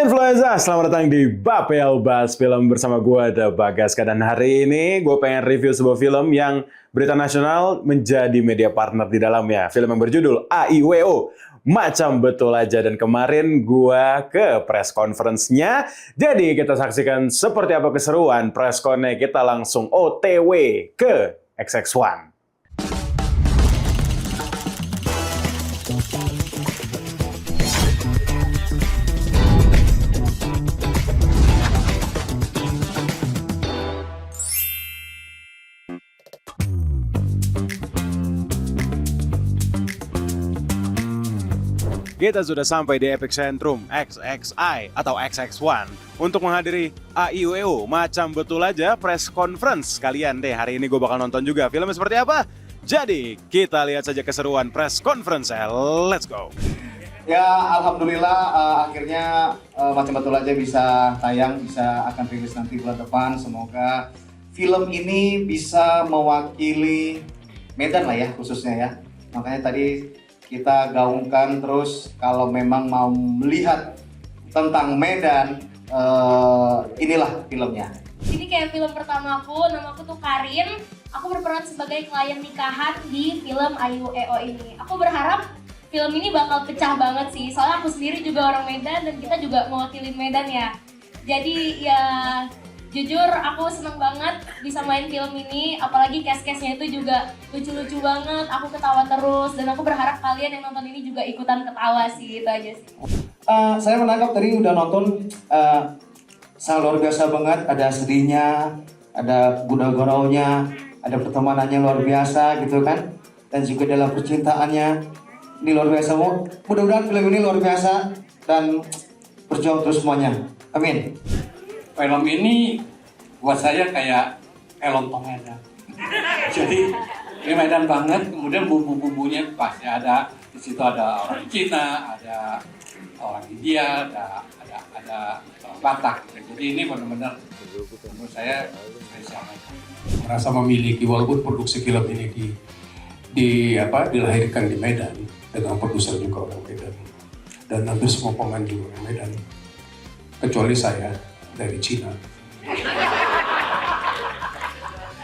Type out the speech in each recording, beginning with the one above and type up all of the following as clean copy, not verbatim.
Hai Influenza, selamat datang di Bapel Bahas Film bersama gue, The Bagaska. Dan hari ini gue pengen review sebuah film yang Berita Nasional menjadi media partner di dalamnya. Film yang berjudul AIWO, Macam Betul Aja. Dan kemarin gue ke press conference-nya. Jadi kita saksikan seperti apa keseruan press con-nya. Kita langsung OTW ke XX1. Kita sudah sampai di Epicentrum XXI atau XX1 untuk menghadiri AIWO Macam Betul Aja press conference. Kalian deh, hari ini gue bakal nonton juga filmnya seperti apa. Jadi kita lihat saja keseruan press conference. Let's go. Ya, alhamdulillah akhirnya Macam Betul Aja bisa tayang, bisa akan rilis nanti bulan depan. Semoga film ini bisa mewakili Medan lah ya, khususnya ya. Makanya tadi kita gaungkan terus kalau memang mau melihat tentang Medan, inilah filmnya. Ini kayak film pertama aku, nama aku tuh Karin. Aku berperan sebagai klien nikahan di film AIWO ini. Aku berharap film ini bakal pecah banget sih, soalnya aku sendiri juga orang Medan dan kita juga mewakili Medan ya. Jadi ya jujur aku seneng banget bisa main film ini, apalagi cast-castnya itu juga lucu-lucu banget, aku ketawa terus dan aku berharap kalian yang nonton ini juga ikutan ketawa sih, itu aja sih. Saya menangkap tadi udah nonton, sangat luar biasa banget, ada sedihnya, ada guna-gunaunya, ada pertemanannya luar biasa gitu kan, dan juga dalam percintaannya, ini luar biasa. Mudah-mudahan film ini luar biasa dan berjuang terus semuanya, amin. Film ini buat saya kayak lontong Medan. Jadi ini Medan banget, kemudian bumbu-bumbunya pasti ada. Di situ ada orang Cina, ada orang India, ada orang Batak. Jadi ini benar-benar menurut saya spesial. Merasa memiliki, walaupun produksi film ini dilahirkan di Medan dengan produser juga orang Medan dan hampir semua pemain juga orang Medan kecuali saya dari Cina.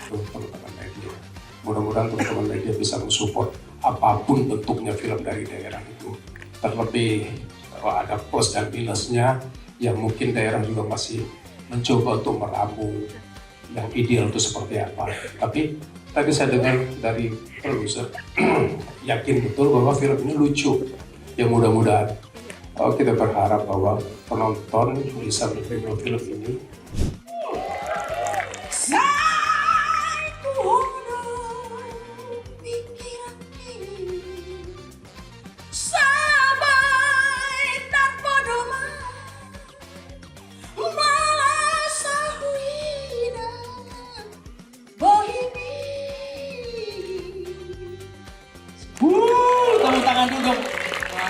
Teman-teman media, mudah-mudahan teman-teman media bisa mensupport apapun bentuknya film dari daerah itu. Terlebih kalau ada plus dan minusnya, yang mungkin daerah juga masih mencoba untuk meramu yang ideal itu seperti apa. Tapi tadi saya dengar dari produser yakin betul bahwa film ini lucu. Ya mudah-mudahan kita berharap bahwa penonton bisa menerima film ini. Tepuk tangan dulu dong.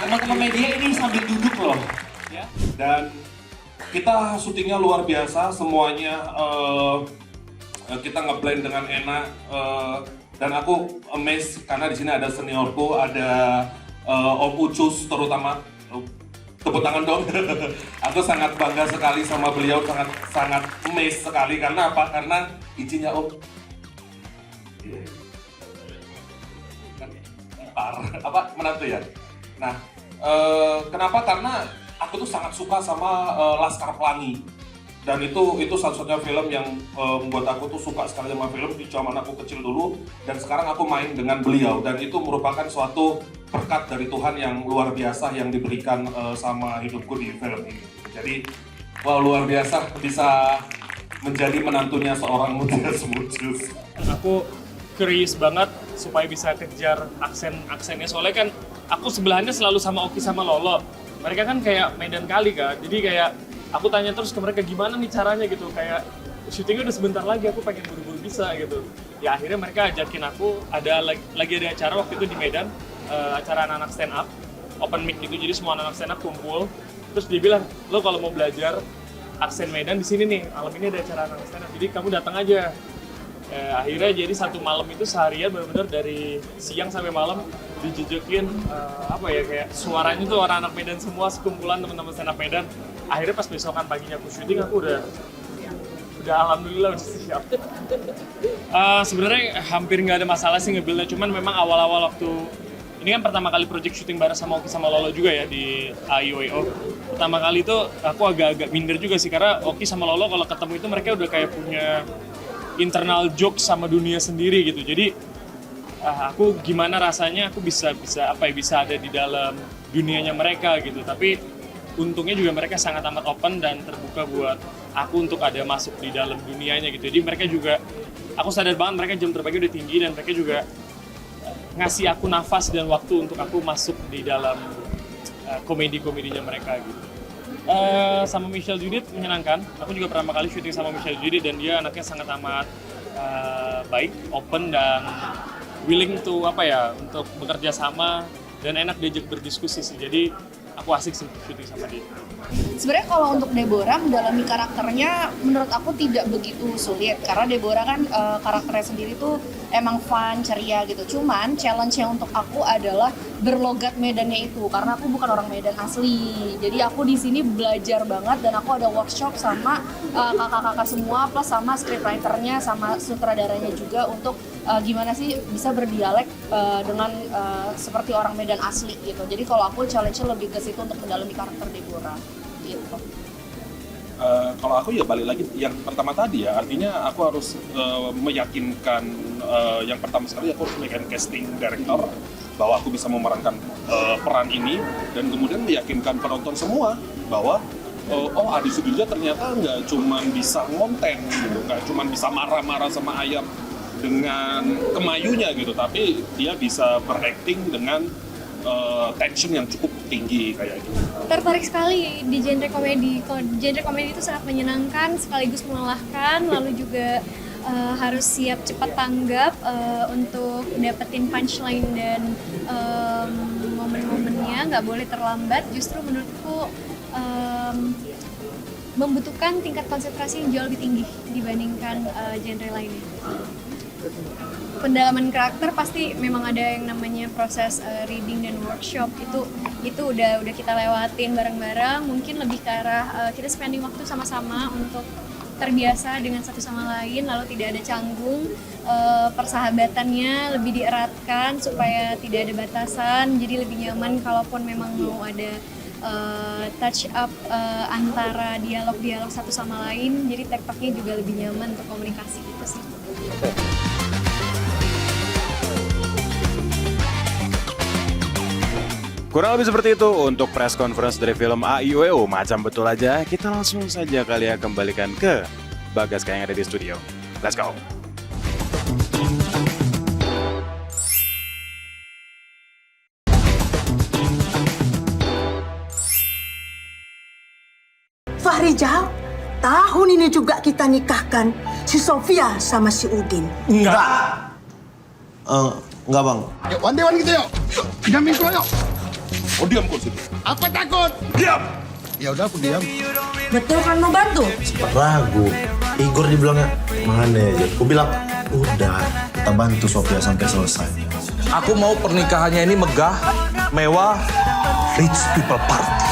Teman-teman media ini sambil duduk loh. Ya. Dan kita syutingnya luar biasa, semuanya kita ngeblend dengan enak, dan aku amazed karena di sini ada seniorku, ada Om Ucus terutama. Tepuk tangan dong. Aku sangat bangga sekali sama beliau, sangat amazed sekali. Karena apa? Karena izinnya Om. Menantu ya. Nah, kenapa? Karena aku tuh sangat suka sama Laskar Pelangi, dan itu satu-satunya film yang membuat aku tuh suka sekali sama film di zaman aku kecil dulu, dan sekarang aku main dengan beliau, dan itu merupakan suatu berkat dari Tuhan yang luar biasa yang diberikan sama hidupku di film ini. Jadi wow, luar biasa bisa menjadi menantunya seorang Mutiara Smucus. Aku curious banget supaya bisa kejar aksennya, soalnya kan aku sebelahnya selalu sama Oki sama Lolo. Mereka kan kayak Medan kali kan, jadi kayak aku tanya terus ke mereka gimana nih caranya gitu, kayak syutingnya udah sebentar lagi, aku pengen buru-buru bisa gitu. Ya akhirnya mereka ajakin aku, lagi ada acara waktu itu di Medan, acara anak-anak stand up, open mic gitu, jadi semua anak-anak stand up kumpul. Terus dia bilang, lo kalau mau belajar aksen Medan di sini nih, malam ini ada acara anak-anak stand up, jadi kamu datang aja. Akhirnya jadi satu malam itu seharian benar-benar dari siang sampai malam dijejekin apa ya, kayak suaranya tuh orang anak Medan semua, sekumpulan teman-teman stand up Medan. Akhirnya pas besokan paginya aku syuting, aku udah alhamdulillah udah siap. Sebenarnya hampir nggak ada masalah sih nge-build-nya, cuman memang awal-awal waktu ini kan pertama kali project syuting bareng sama Oki sama Lolo juga ya di AIUEO. Pertama kali itu aku agak-agak minder juga sih, karena Oki sama Lolo kalau ketemu itu mereka udah kayak punya internal joke sama dunia sendiri gitu. Jadi aku gimana rasanya aku bisa ada di dalam dunianya mereka gitu. Tapi untungnya juga mereka sangat amat open dan terbuka buat aku untuk ada masuk di dalam dunianya gitu. Jadi mereka juga, aku sadar banget mereka jam terbangnya udah tinggi dan mereka juga ngasih aku nafas dan waktu untuk aku masuk di dalam komedi-komedinya mereka gitu. Sama Michelle Judith menyenangkan. Aku juga pertama kali syuting sama Michelle Judith dan dia anaknya sangat amat baik, open dan willing to untuk bekerja sama dan enak diajak berdiskusi sih. Jadi aku asik sih syuting sama dia. Sebenarnya kalau untuk Deborah mendalami karakternya menurut aku tidak begitu sulit karena Deborah kan karakternya sendiri tuh emang fun, ceria gitu. Cuman challenge-nya untuk aku adalah berlogat Medannya itu karena aku bukan orang Medan asli. Jadi aku di sini belajar banget dan aku ada workshop sama kakak-kakak semua plus sama scriptwriter-nya sama sutradaranya juga untuk gimana sih bisa berdialek dengan seperti orang Medan asli gitu. Jadi kalau aku challenge-nya lebih ke situ untuk mendalami karakter Deborah gitu. Kalau aku ya balik lagi yang pertama tadi ya, artinya aku harus meyakinkan yang pertama sekali aku harus meyakinkan casting director bahwa aku bisa memerankan peran ini dan kemudian meyakinkan penonton semua bahwa Adi Sudilja ternyata nggak cuma bisa ngonten gitu, nggak cuma bisa marah-marah sama ayam dengan kemayunya gitu, tapi dia bisa berakting dengan tension yang cukup tinggi kayak gitu. Tertarik sekali di genre komedi. Kalau genre komedi itu sangat menyenangkan, sekaligus melelahkan, lalu juga harus siap cepat tanggap untuk dapetin punchline dan momen-momennya, nggak boleh terlambat. Justru menurutku membutuhkan tingkat konsentrasi yang jauh lebih tinggi dibandingkan genre lainnya. Pendalaman karakter pasti memang ada yang namanya proses reading dan workshop, itu udah kita lewatin bareng-bareng. Mungkin lebih ke arah kita spending waktu sama-sama untuk terbiasa dengan satu sama lain, lalu tidak ada canggung, persahabatannya lebih dieratkan supaya tidak ada batasan, jadi lebih nyaman kalaupun memang mau ada touch up antara dialog-dialog satu sama lain, jadi tekniknya juga lebih nyaman untuk komunikasi gitu sih. Kurang lebih seperti itu untuk press conference dari film AIUEO. Macam betul aja, kita langsung saja kali ya kembalikan ke Bagas yang ada di studio. Let's go! Fahrijal, tahun ini juga kita nikahkan si Sofia sama si Udin. Enggak. Enggak, Bang. Yuk, one-day-one gitu yuk. Jamin kok yuk. Oh, diam kok situ. Apa takut? Diam! Ya udah aku diam. Betul kan mau bantu? Sempat ragu. Igor dibilangnya, mana aja. Aku bilang, udah, kita bantu Sofia sampai selesai. Aku mau pernikahannya ini megah, mewah, rich people party.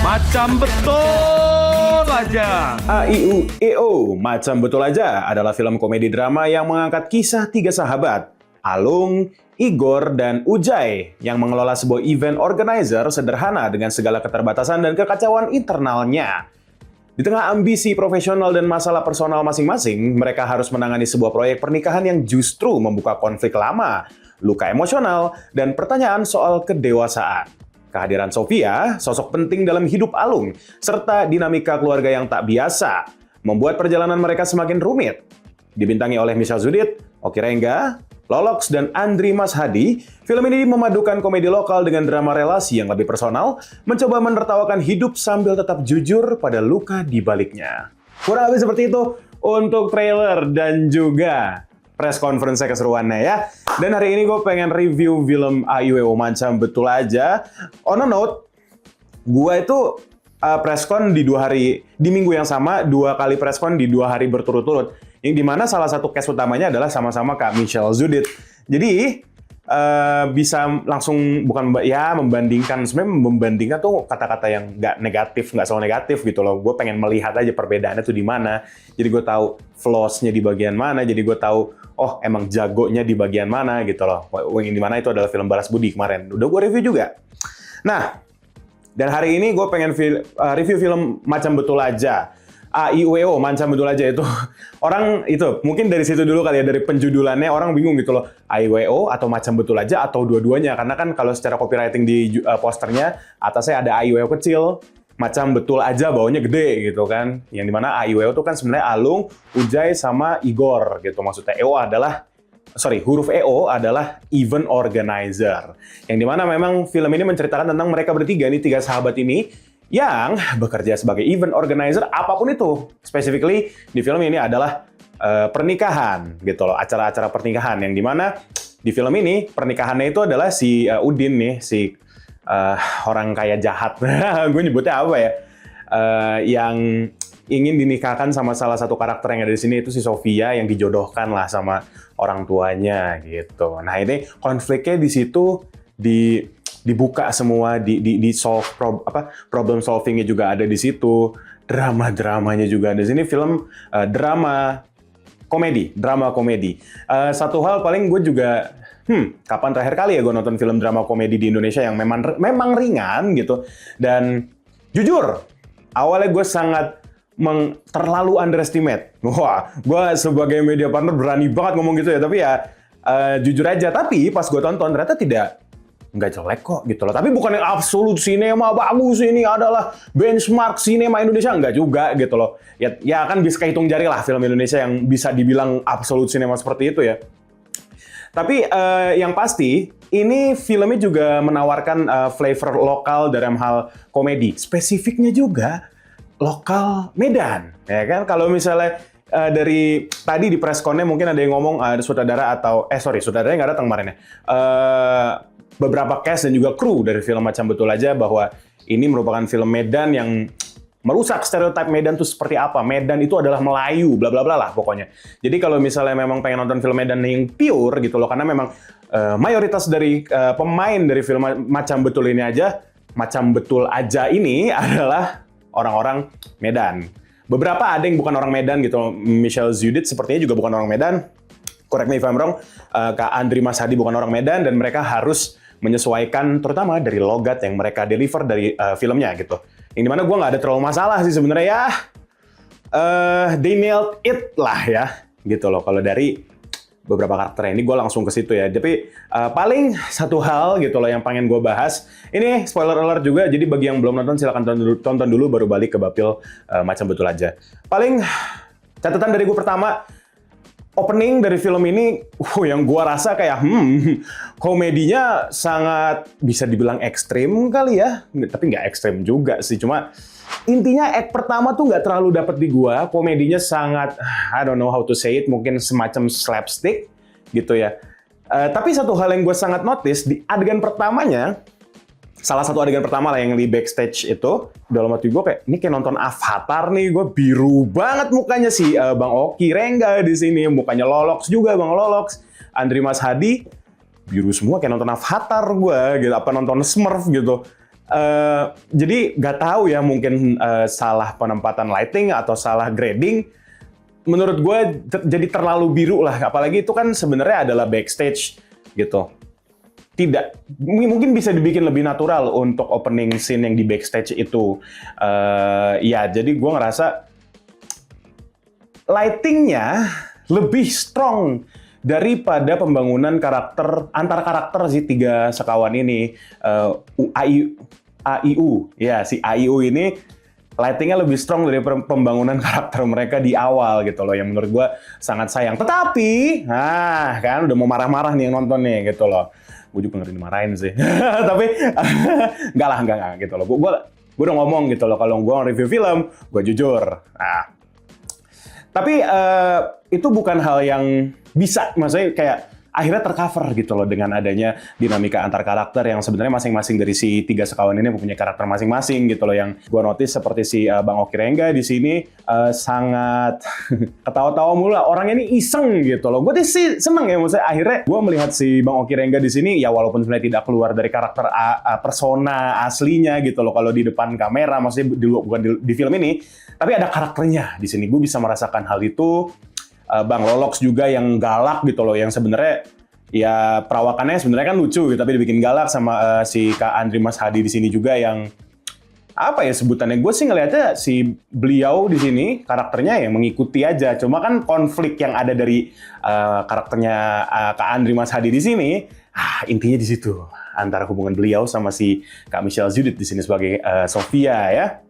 Macam betul aja. AIUEO, Macam Betul Aja adalah film komedi drama yang mengangkat kisah tiga sahabat, Alung, Igor, dan Ujai, yang mengelola sebuah event organizer sederhana dengan segala keterbatasan dan kekacauan internalnya. Di tengah ambisi profesional dan masalah personal masing-masing, mereka harus menangani sebuah proyek pernikahan yang justru membuka konflik lama, luka emosional, dan pertanyaan soal kedewasaan. Kehadiran Sofia, sosok penting dalam hidup Alung, serta dinamika keluarga yang tak biasa, membuat perjalanan mereka semakin rumit. Dibintangi oleh Michelle Judith, Oki Rengga, Lolox, dan Andri Mas Hadi, film ini memadukan komedi lokal dengan drama relasi yang lebih personal, mencoba menertawakan hidup sambil tetap jujur pada luka di baliknya. Kurang lebih seperti itu untuk trailer dan juga press conference keseruannya ya. Dan hari ini gue pengen review film AIUEO Macam Betul Aja. On a note, gue itu press con di 2 hari, di minggu yang sama, 2 kali press con di 2 hari berturut-turut. yang dimana salah satu cast utamanya adalah sama-sama Kak Michelle Zudit. Jadi bisa langsung membandingkan, sebenarnya membandingkan tuh kata-kata yang nggak selalu negatif gitu loh. Gue pengen melihat aja perbedaannya tuh di mana. Jadi gue tahu flaws-nya di bagian mana. Jadi gue tahu emang jagonya di bagian mana gitu loh. Yang di mana itu adalah film Baras Budi kemarin. Udah gue review juga. Nah, dan hari ini gue pengen review film Macam Betul Aja. AIWO, Macam Betul Aja itu. Orang itu, mungkin dari situ dulu kali ya, dari penjudulannya orang bingung gitu loh. AIWO atau Macam Betul Aja atau dua-duanya. Karena kan kalau secara copywriting di posternya, atasnya ada AIWO kecil, Macam Betul Aja bawahnya gede gitu kan. Yang dimana AIWO itu kan sebenarnya Alung, Ujai, sama Igor gitu. Maksudnya huruf EO adalah event organizer. Yang dimana memang film ini menceritakan tentang mereka bertiga nih, 3 sahabat ini yang bekerja sebagai event organizer apapun itu. Specifically di film ini adalah pernikahan gitu loh, acara-acara pernikahan yang dimana di film ini pernikahannya itu adalah si Udin nih, si orang kaya jahat. Gue nyebutnya apa ya? Yang ingin dinikahkan sama salah satu karakter yang ada di sini, itu si Sofia yang dijodohkan lah sama orang tuanya gitu. Nah ini konfliknya di situ dibuka semua, di solve problem solvingnya juga ada di situ, drama-dramanya juga ada di sini. Film drama komedi. Satu hal paling gue juga kapan terakhir kali ya gue nonton film drama komedi di Indonesia yang memang ringan gitu. Dan jujur awalnya gue sangat terlalu underestimate. Wah, gue sebagai media partner berani banget ngomong gitu ya, tapi ya jujur aja. Tapi pas gue tonton ternyata nggak jelek kok gitu loh. Tapi bukan yang absolut sinema bagus, ini adalah benchmark sinema Indonesia, nggak juga gitu loh. Ya kan bisa kehitung jari lah film Indonesia yang bisa dibilang absolut sinema seperti itu ya. Tapi yang pasti ini filmnya juga menawarkan flavor lokal dalam hal komedi. Spesifiknya juga lokal Medan, ya kan? Kalau misalnya dari tadi di press con-nya mungkin ada yang ngomong sutradara sutradaranya nggak datang kemarin ya. Beberapa cast dan juga kru dari film Macam Betul Aja bahwa ini merupakan film Medan yang merusak stereotip Medan itu seperti apa. Medan itu adalah Melayu, bla bla bla lah pokoknya. Jadi kalau misalnya memang pengen nonton film Medan yang pure gitu loh, karena memang mayoritas dari pemain dari film Macam Betul Aja ini adalah orang-orang Medan. Beberapa ada yang bukan orang Medan gitu. Michelle Zudit sepertinya juga bukan orang Medan. Correct me if I'm wrong. Kak Andri Mas Hadi bukan orang Medan, dan mereka harus menyesuaikan terutama dari logat yang mereka deliver dari filmnya gitu. Yang dimana gue nggak ada terlalu masalah sih sebenarnya ya. They nailed it lah ya gitu loh. Kalau dari beberapa karakter ini gue langsung ke situ ya. Tapi paling satu hal gitu loh yang pengen gue bahas. Ini spoiler alert juga. Jadi bagi yang belum nonton silahkan tonton dulu baru balik ke Bapil Macam Betul Aja. Paling catatan dari gue pertama, opening dari film ini, yang gua rasa kayak komedinya sangat bisa dibilang ekstrim kali ya, tapi nggak ekstrim juga sih. Cuma intinya act pertama tuh nggak terlalu dapet di gua. Komedinya sangat, I don't know how to say it, mungkin semacam slapstick gitu ya. Tapi satu hal yang gue sangat notice di adegan pertamanya, salah satu adegan pertama lah yang di backstage itu, dalam hati gue kayak, ini kayak nonton Avatar nih, gue biru banget mukanya si Bang Oki Rengga di sini, mukanya Lolox juga, Bang Lolox, Andri Mas Hadi, biru semua kayak nonton Avatar gue, gitu, apa nonton Smurf gitu. Jadi nggak tahu ya, mungkin salah penempatan lighting atau salah grading. Menurut gue jadi terlalu biru lah, apalagi itu kan sebenarnya adalah backstage gitu. Tidak, mungkin bisa dibikin lebih natural untuk opening scene yang di backstage itu. Ya, jadi gue ngerasa lightingnya lebih strong daripada pembangunan karakter, antar karakter si 3 sekawan ini. AIU, ya si AIU ini lightingnya lebih strong dari pembangunan karakter mereka di awal gitu loh, yang menurut gue sangat sayang. Tetapi, kan udah mau marah-marah nih yang nonton nih gitu loh. Gue juga ngeri dimarahin sih. Tapi enggak gitu loh. Gue udah ngomong gitu loh, kalau gue review film, gue jujur. Tapi itu bukan hal yang bisa, maksudnya kayak akhirnya tercover gitu loh dengan adanya dinamika antar karakter yang sebenarnya masing-masing dari si tiga sekawan ini mempunyai karakter masing-masing gitu loh. Yang gue notice seperti si Bang Oki Rengga di sini sangat ketawa-tawa mulu lah. Orangnya ini iseng gitu loh. Gue sih seneng ya, maksudnya akhirnya gue melihat si Bang Oki Rengga di sini ya walaupun sebenarnya tidak keluar dari karakter persona aslinya gitu loh kalau di depan kamera, maksudnya bukan di film ini, tapi ada karakternya di sini. Gue bisa merasakan hal itu. Bang Lolox juga yang galak gitu loh, yang sebenarnya ya perawakannya sebenarnya kan lucu gitu, tapi dibikin galak sama si Kak Andri Mas Hadi di sini juga yang apa ya sebutannya, gue sih ngelihatnya si beliau di sini karakternya yang mengikuti aja, cuma kan konflik yang ada dari karakternya Kak Andri Mas Hadi di sini, intinya di situ antara hubungan beliau sama si Kak Michelle Judith di sini sebagai Sofia ya.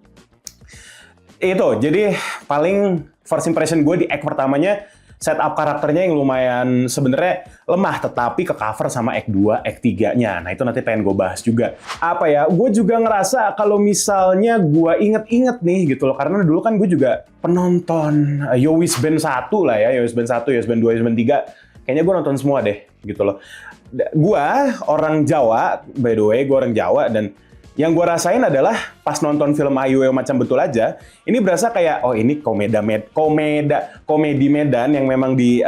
Itu jadi paling first impression gue di act pertamanya, setup karakternya yang lumayan sebenarnya lemah, tetapi ke cover sama act 2, act 3-nya. Nah itu nanti pengen gue bahas juga. Apa ya, gue juga ngerasa kalau misalnya gue inget-inget nih gitu loh, karena dulu kan gue juga penonton Yowis Band 1 lah ya, Yowis Band 1, Yowis Band 2, Yowis Band 3. Kayaknya gue nonton semua deh gitu loh. Gue orang Jawa, by the way, gue orang Jawa, dan yang gue rasain adalah pas nonton film AIWO Macam Betul Aja, ini berasa kayak, oh ini komedi Medan yang memang di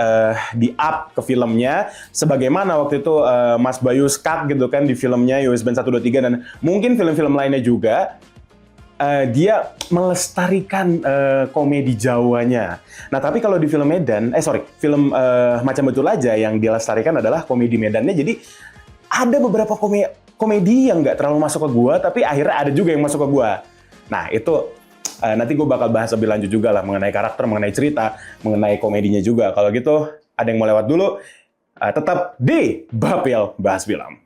up ke filmnya, sebagaimana waktu itu Mas Bayu Skak gitu kan di filmnya Yowis Band 1, 2, 3, dan mungkin film-film lainnya juga, dia melestarikan komedi Jawanya. Nah tapi kalau di film Medan, film Macam Betul Aja yang dilestarikan adalah komedi Medannya, jadi ada beberapa komedi yang nggak terlalu masuk ke gue, tapi akhirnya ada juga yang masuk ke gue. Nah itu nanti gue bakal bahas lebih lanjut juga lah mengenai karakter, mengenai cerita, mengenai komedinya juga. Kalau gitu ada yang mau lewat dulu, tetap di Bapil Bahas Film.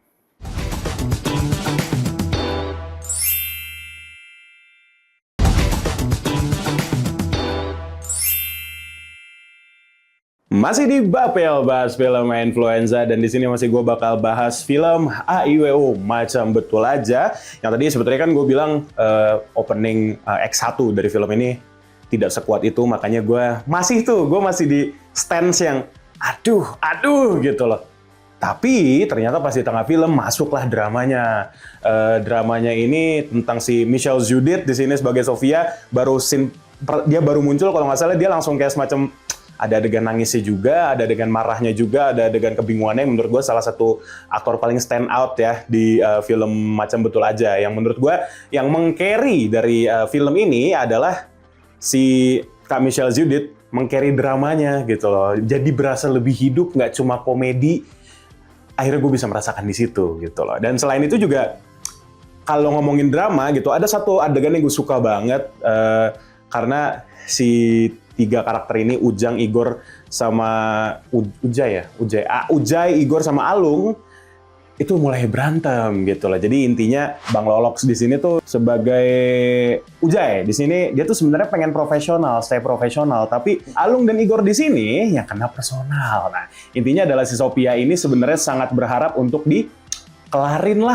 Masih di Bapel Bahas Film Influenza, dan di sini masih gue bakal bahas film AIWO Macam Betul Aja. Yang tadi sebetulnya kan gue bilang opening X1 dari film ini tidak sekuat itu, makanya gue masih di stance yang aduh gitu loh. Tapi ternyata pas di tengah film masuklah dramanya. Dramanya ini tentang si Michelle Judith di sini sebagai Sofia, dia baru muncul kalau nggak salah, dia langsung kayak semacam ada adegan nangisnya juga, ada adegan marahnya juga, ada adegan kebingungannya yang menurut gue salah satu aktor paling stand out ya di film Macam Betul Aja. Yang menurut gue yang meng-carry dari film ini adalah si Kak Michelle Judith, meng-carry dramanya gitu loh. Jadi berasa lebih hidup, nggak cuma komedi. Akhirnya gue bisa merasakan di situ gitu loh. Dan selain itu juga kalau ngomongin drama gitu, ada satu adegan yang gue suka banget karena si tiga karakter ini, Ujang, Igor, sama Ujay, Igor, sama Alung, itu mulai berantem gitu lah. Jadi intinya Bang Lolox di sini tuh sebagai Ujay, di sini dia tuh sebenarnya pengen profesional, stay profesional, tapi Alung dan Igor di sini ya kena personal. Nah, intinya adalah si Sophia ini sebenarnya sangat berharap untuk dikelarin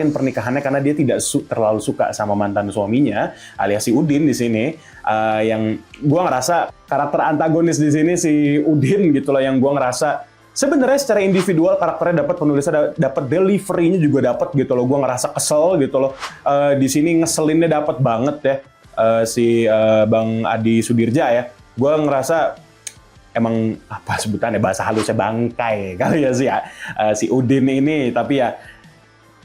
pernikahannya karena dia tidak terlalu suka sama mantan suaminya alias si Udin di sini. Yang gue ngerasa karakter antagonis di sini si Udin gitu loh, yang gue ngerasa sebenarnya secara individual karakternya dapat, penulisnya dapat, delivery-nya juga dapat gitu loh. Gue ngerasa kesel gitu loh. Di sini ngeselinnya dapat banget ya, si Bang Adi Sudirja ya. Gue ngerasa emang apa sebutannya, bahasa halusnya bangkai kali ya sih ya, si Udin ini. Tapi ya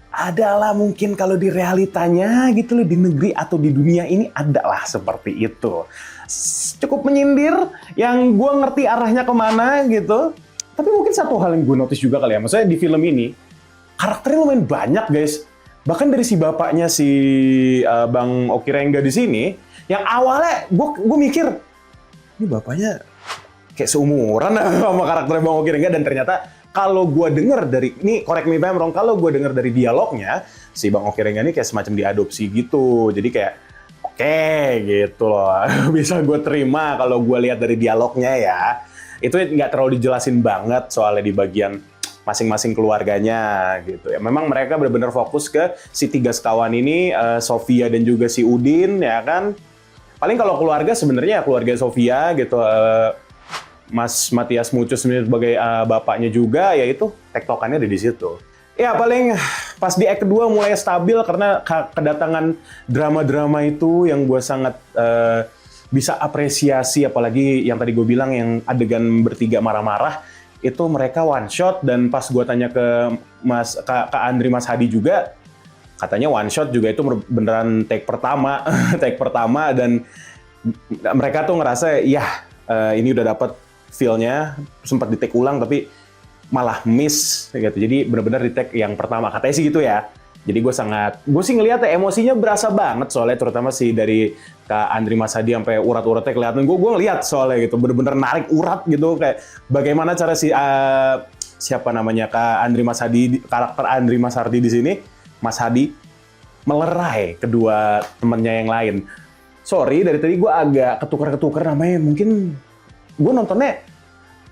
adalah mungkin kalau di realitanya gitu loh, di negeri atau di dunia ini adalah seperti itu. Cukup menyindir, yang gue ngerti arahnya kemana gitu. Tapi mungkin satu hal yang gue notice juga kali ya, maksudnya di film ini karakternya lumayan banyak guys. Bahkan dari si bapaknya si Bang Oki Rengga di sini, yang awalnya gue mikir ini bapaknya kayak seumuran sama karakter Bang Oki Rengga, dan ternyata kalau gue denger dari, ini correct me if I'm wrong, kalau gue denger dari dialognya, si Bang Oki Rengga ini kayak semacam diadopsi gitu. Jadi kayak, oke gitu loh, bisa gue terima kalau gue lihat dari dialognya ya. Itu nggak terlalu dijelasin banget soalnya di bagian masing-masing keluarganya gitu ya. Memang mereka benar-benar fokus ke si tiga sekawan ini, Sofia dan juga si Udin ya kan. Paling kalau keluarga sebenarnya keluarga Sofia gitu, Mas Matias Mucus ini sebagai bapaknya juga, ya itu tektokannya ada di situ. Ya paling pas di act kedua mulai stabil karena kedatangan drama-drama itu yang gue sangat bisa apresiasi, apalagi yang tadi gue bilang yang adegan bertiga marah-marah itu mereka one shot, dan pas gue tanya ke Kak Andri Mas Hadi juga katanya one shot juga itu beneran take pertama dan mereka tuh ngerasa ya ini udah dapet feel-nya, sempat di-take ulang tapi malah miss gitu. Jadi benar-benar di-take yang pertama, katanya sih gitu ya. Jadi gue sih ngeliat emosinya berasa banget soalnya, terutama sih dari Kak Andri Mas Hadi sampai urat-uratnya kelihatan. Gue ngeliat soalnya gitu, bener-bener narik urat gitu, kayak bagaimana cara si siapa namanya Kak Andri Mas Hadi, karakter Andri Mas Hadi di sini, Mas Hadi melerai kedua temennya yang lain. Sorry, dari tadi gue agak ketukar-ketukar namanya, mungkin gue nontonnya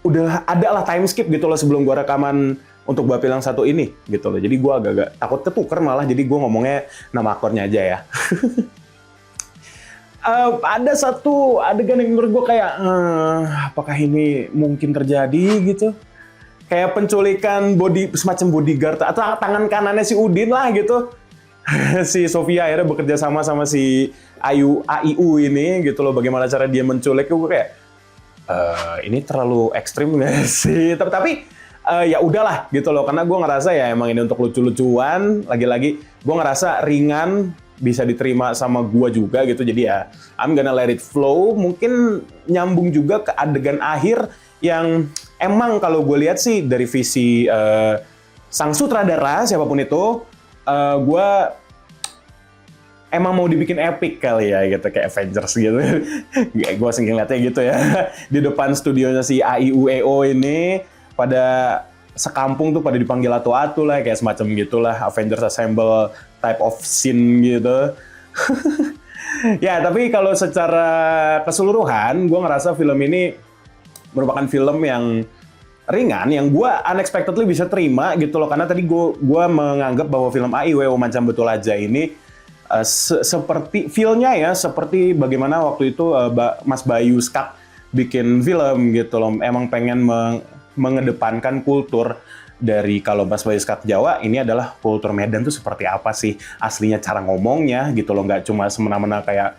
udah ada lah time skip gitu loh sebelum gue rekaman untuk Bapil yang satu ini gitu loh. Jadi gue agak-agak takut ketukar malah, jadi gue ngomongnya nama aktornya aja ya. Ada satu adegan yang menurut gue kayak apakah ini mungkin terjadi gitu. Kayak penculikan semacam bodyguard atau tangan kanannya si Udin lah gitu. Si Sofia akhirnya bekerja sama si AIU ini gitu loh. Bagaimana cara dia menculik, gue kayak ini terlalu ekstrim nggak sih? Tapi ya udahlah gitu loh, karena gue ngerasa ya emang ini untuk lucu-lucuan. Lagi-lagi gue ngerasa ringan, bisa diterima sama gue juga gitu. Jadi ya I'm gonna let it flow. Mungkin nyambung juga ke adegan akhir yang emang kalau gue lihat sih dari visi sang sutradara siapapun itu, gue emang mau dibikin epic kali ya gitu, kayak Avengers gitu. Gue sering ngeliatnya gitu ya. Di depan studionya si AIUEO ini, pada sekampung tuh pada dipanggil atu-atu lah, kayak semacam gitulah, Avengers Assemble type of scene gitu. Ya, tapi kalau secara keseluruhan, gue ngerasa film ini merupakan film yang ringan, yang gue unexpectedly bisa terima gitu loh. Karena tadi gue menganggap bahwa film AIUEO Macam Betul Aja ini seperti feel-nya ya, seperti bagaimana waktu itu Mas Bayu Skak bikin film gitu loh. Emang pengen mengedepankan kultur dari, kalau Mas Bayu Skak Jawa, ini adalah kultur Medan tuh seperti apa sih aslinya, cara ngomongnya gitu loh. Nggak cuma semena-mena kayak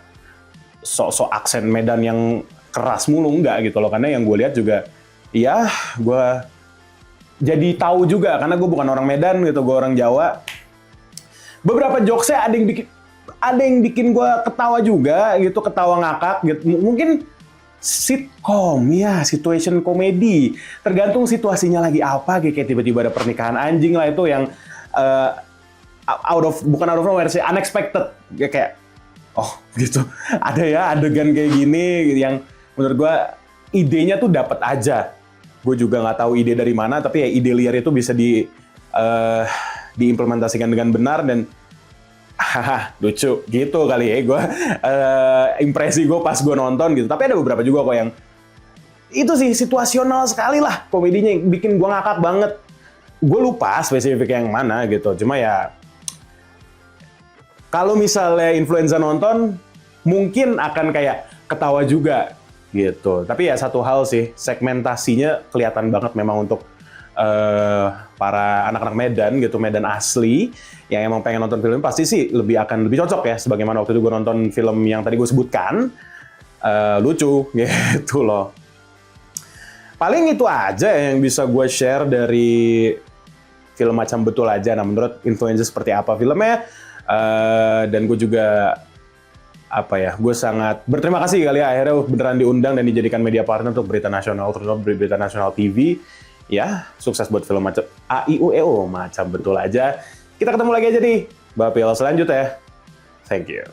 sok-sok aksen Medan yang keras mulu, enggak gitu loh. Karena yang gue lihat juga, ya gue jadi tahu juga, karena gue bukan orang Medan gitu, gue orang Jawa. Beberapa jokesnya ada yang bikin gue ketawa juga gitu, ketawa ngakak gitu. Mungkin sitcom ya, situation komedi, tergantung situasinya lagi apa, kayak tiba-tiba ada pernikahan anjing lah, itu yang bukan out of nowhere sih, unexpected, kayak oh gitu, ada ya adegan kayak gini yang menurut gue idenya tuh dapat aja. Gue juga nggak tahu ide dari mana, tapi ya ide liar itu bisa diimplementasikan dengan benar dan haha lucu gitu kali ya. Gue impresi gue pas gue nonton gitu. Tapi ada beberapa juga kok yang itu sih situasional sekali lah komedinya, yang bikin gue ngakak banget. Gue lupa spesifik yang mana gitu. Cuma ya kalau misalnya influencer nonton mungkin akan kayak ketawa juga gitu. Tapi ya satu hal sih, segmentasinya kelihatan banget memang untuk para anak-anak Medan gitu, Medan asli yang emang pengen nonton film pasti sih lebih cocok ya, sebagaimana waktu itu gue nonton film yang tadi gue sebutkan, lucu gitu loh. Paling itu aja yang bisa gue share dari film Macam Betul Aja. Nah, menurut influencer seperti apa filmnya, dan gue juga gue sangat berterima kasih kali ya akhirnya beneran diundang dan dijadikan media partner untuk Berita Nasional, terutama Berita Nasional TV. Ya, sukses buat film Macam AIUEO Macam Betul Aja. Kita ketemu lagi aja di Bapil selanjutnya. Thank you.